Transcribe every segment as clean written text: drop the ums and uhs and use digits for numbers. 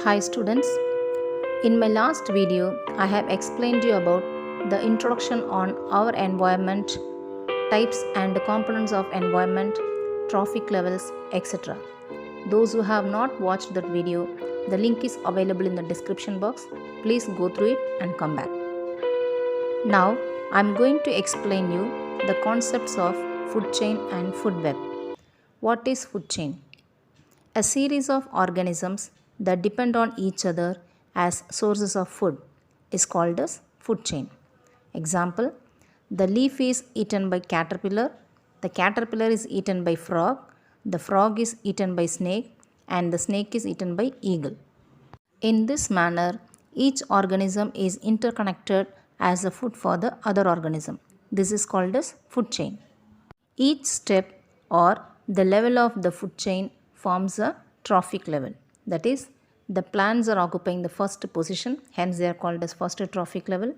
Hi students, in my last video I have explained you about the introduction on our environment, types and components of environment, trophic levels, etc. Those who have not watched that video, the link is available in the description box. Please go through it and come back. Now I am going to explain you the concepts of food chain and food web. What is food chain? A series of organisms that depend on each other as sources of food is called as food chain. Example, the leaf is eaten by caterpillar, the caterpillar is eaten by frog, the frog is eaten by snake, and the snake is eaten by eagle. In this manner, each organism is interconnected as a food for the other organism. This is called as food chain. Each step or the level of the food chain forms a trophic level. That is, the plants are occupying the first position, hence they are called as first trophic level.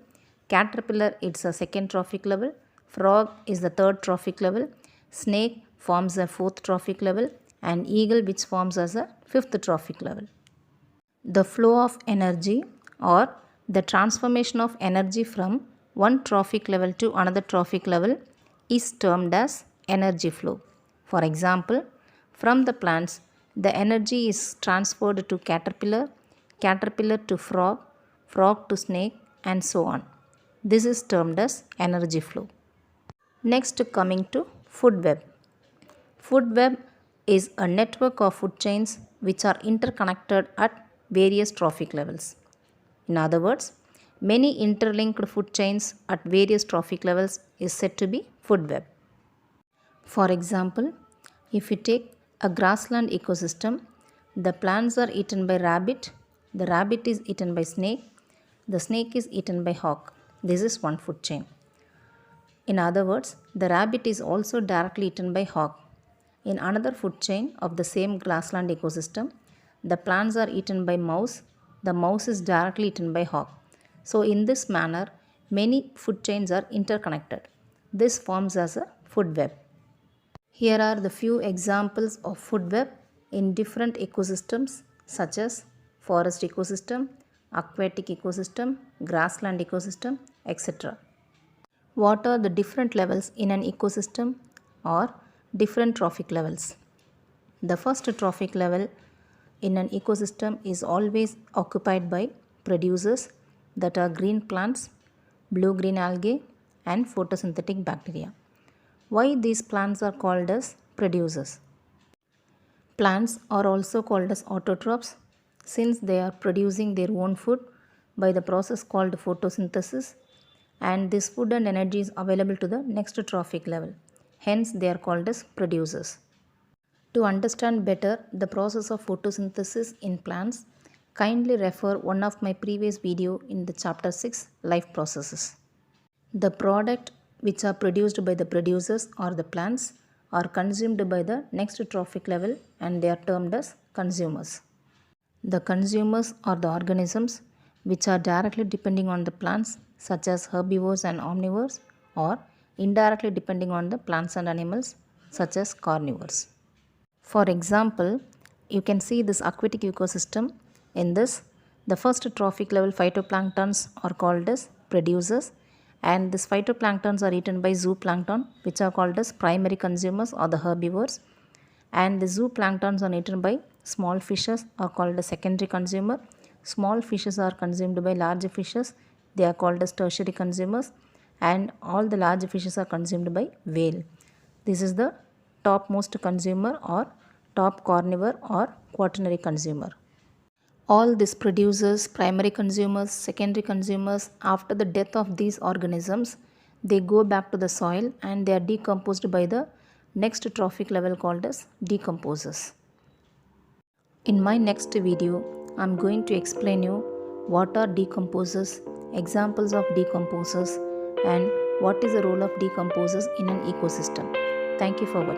Caterpillar it's a second trophic level. Frog is the third trophic level. Snake forms a fourth trophic level, and eagle which forms as a fifth trophic level. The flow of energy or the transformation of energy from one trophic level to another trophic level is termed as energy flow. For example, from the plants, the energy is transferred to caterpillar, caterpillar to frog, frog to snake, and so on. This is termed as energy flow. Next, coming to food web. Food web is a network of food chains which are interconnected at various trophic levels. In other words, many interlinked food chains at various trophic levels is said to be food web. For example, if you take a grassland ecosystem, the plants are eaten by rabbit, the rabbit is eaten by snake, the snake is eaten by hawk. This is one food chain. In other words, the rabbit is also directly eaten by hawk. In another food chain of the same grassland ecosystem, the plants are eaten by mouse, the mouse is directly eaten by hawk. So in this manner, many food chains are interconnected. This forms as a food web. Here are the few examples of food web in different ecosystems such as forest ecosystem, aquatic ecosystem, grassland ecosystem, etc. What are the different levels in an ecosystem or different trophic levels? The first trophic level in an ecosystem is always occupied by producers that are green plants, blue-green algae, and photosynthetic bacteria. Why these plants are called as producers? Plants are also called as autotrophs since they are producing their own food by the process called photosynthesis, and this food and energy is available to the next trophic level. Hence they are called as producers. To understand better the process of photosynthesis in plants, kindly refer one of my previous video in the chapter 6 life processes. The product which are produced by the producers or the plants are consumed by the next trophic level, and they are termed as consumers. The consumers are the organisms which are directly depending on the plants such as herbivores and omnivores, or indirectly depending on the plants and animals such as carnivores. For example, you can see this aquatic ecosystem. In this, the first trophic level phytoplanktons are called as producers, and these phytoplanktons are eaten by zooplankton which are called as primary consumers or the herbivores, and the zooplanktons are eaten by small fishes are called as secondary consumer. Small fishes are consumed by large fishes, they are called as tertiary consumers, and all the large fishes are consumed by whale. This is the topmost consumer or top carnivore or quaternary consumer. All these producers, primary consumers, secondary consumers, after the death of these organisms, they go back to the soil and they are decomposed by the next trophic level called as decomposers. In my next video, I am going to explain you what are decomposers, examples of decomposers, and what is the role of decomposers in an ecosystem. Thank you for watching.